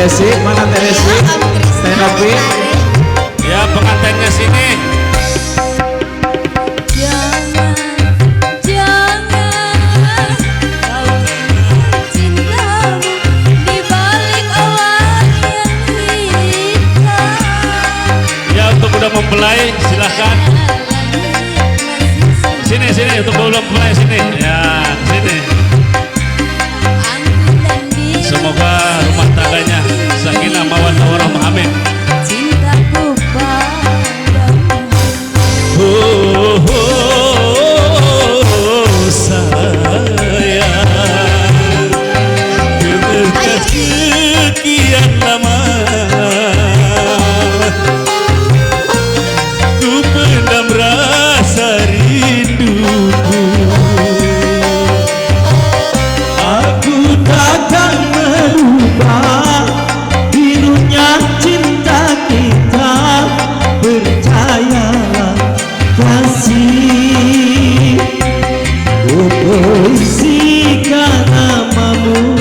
Teresi, mana Teresi? Tenopi. Ya pengantinnya sini. Udah mempelai silahkan sini untuk belum mempelai sini ya sini. Semoga rumah tangganya sakinah mawaddah warahmah amin. Cintaku padamu sayang dekat sekian lama rasa rinduku, aku takkan merubah birunya cinta kita, percayalah kasih. Ku puisikan namamu,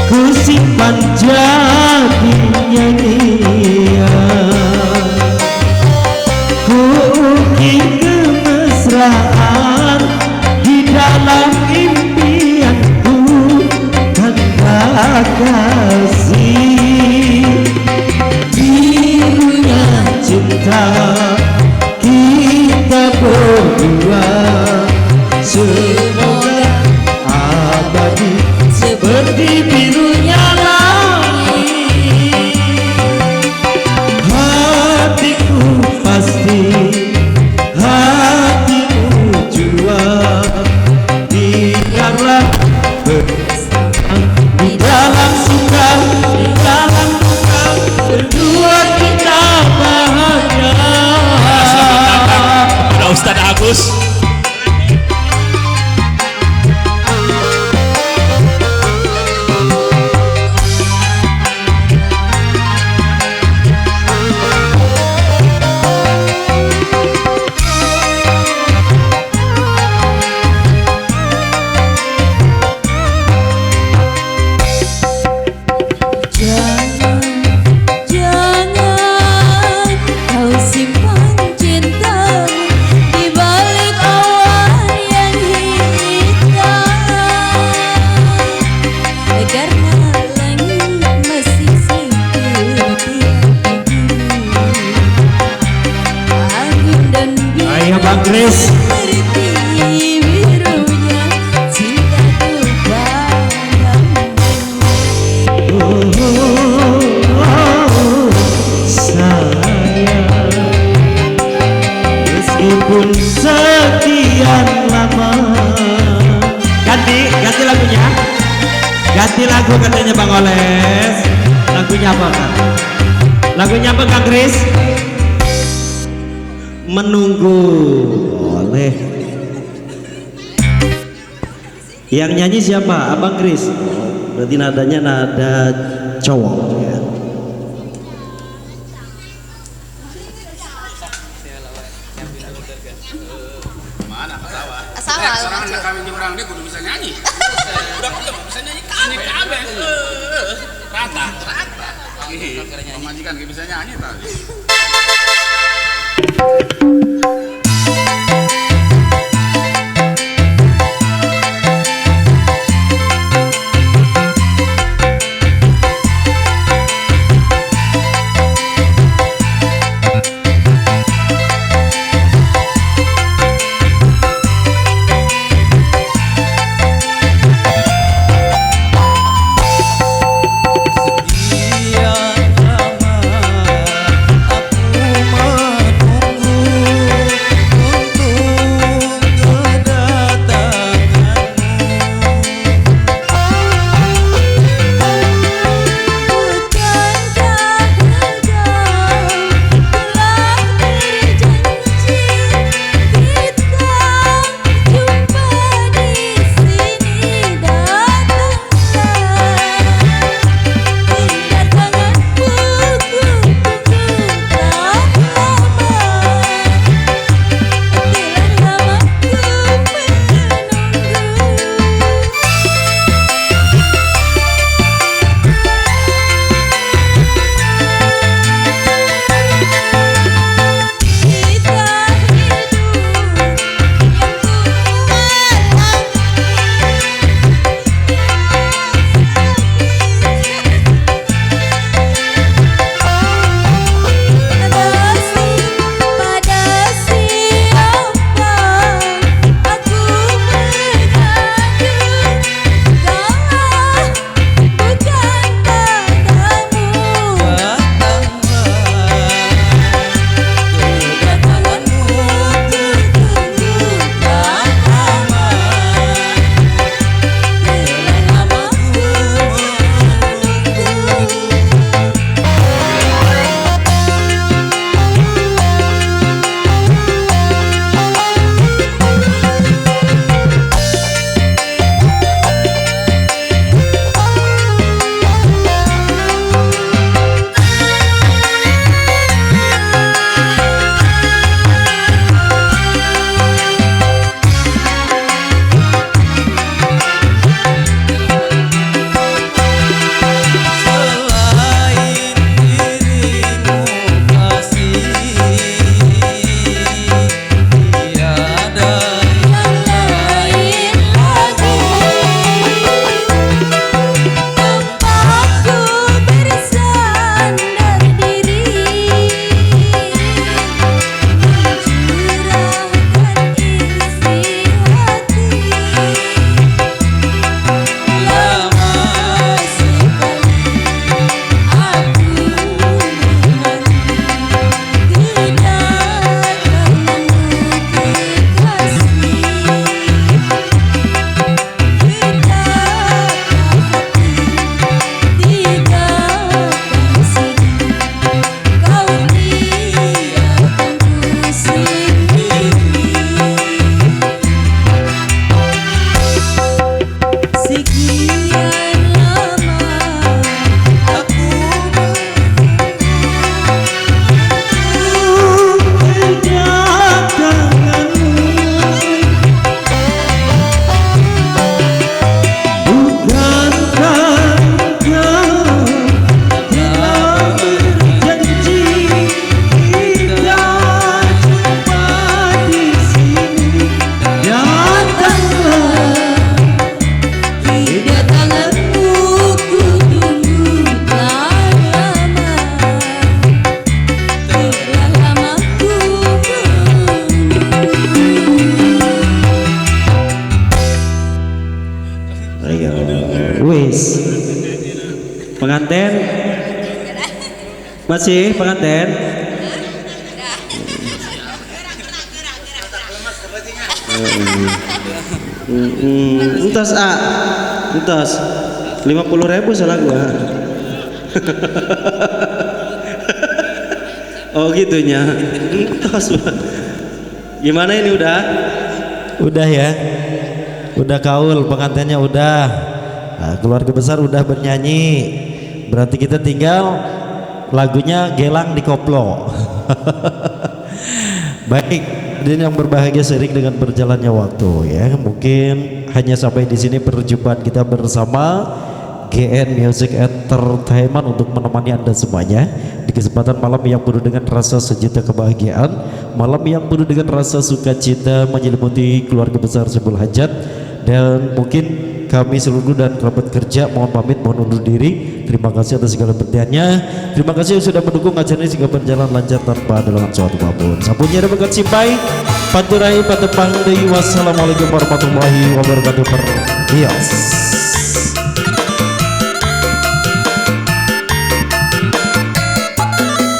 ku simpan jadi nyanyian. Kemesraan di dalam impianku, tanda kasih birunya cinta kita berdua, semoga abadi seperti birunya langit. Hatiku pasti di dalam suka, di dalam duka, berdua kita bahagia. Selamat datang kepada Ustadz Agus. Bang Kris. Meskipun sekian lama. Ganti lagunya. Ganti lagu katanya Bang Oles. Lagunya apa Kang? Lagunya apa Kang Kris? Menunggu. Boleh. Yang nyanyi siapa? Abang Kris. Berarti nadanya nada cowok ya. Mana Asawa? Serangan kami orang dia kudu bisa nyanyi. Udah bisa nyanyi kabeh. Rata. Pemajikan bisa nyanyi tadi. Sekian lama aku menunggu Pengantin masih pengantin. Entas entas 50.000 salah gua. Oh gitunya. Entas. Gimana ini udah? Udah ya. Udah kaul, pengantinnya udah. Nah, keluarga besar udah bernyanyi. Berarti kita tinggal lagunya Gelang di Koplo. Baik, dan yang berbahagia seiring dengan berjalannya waktu ya. Mungkin hanya sampai di sini perjumpaan kita bersama GN Music Entertainment untuk menemani Anda semuanya di kesempatan malam yang penuh dengan rasa sejuta kebahagiaan, malam yang penuh dengan rasa sukacita menyelimuti keluarga besar Sebul Hajat. Dan mungkin kami seluruh dan kerabat kerja mohon pamit, mohon undur diri. Terima kasih atas segala perhatiannya. Terima kasih yang sudah mendukung acara ini sehingga berjalan lancar tanpa ada halangan suatu apapun. Sapunya ada berkat simpai Paturai Patepang Dewi. Wassalamualaikum warahmatullahi wabarakatuh. Yes.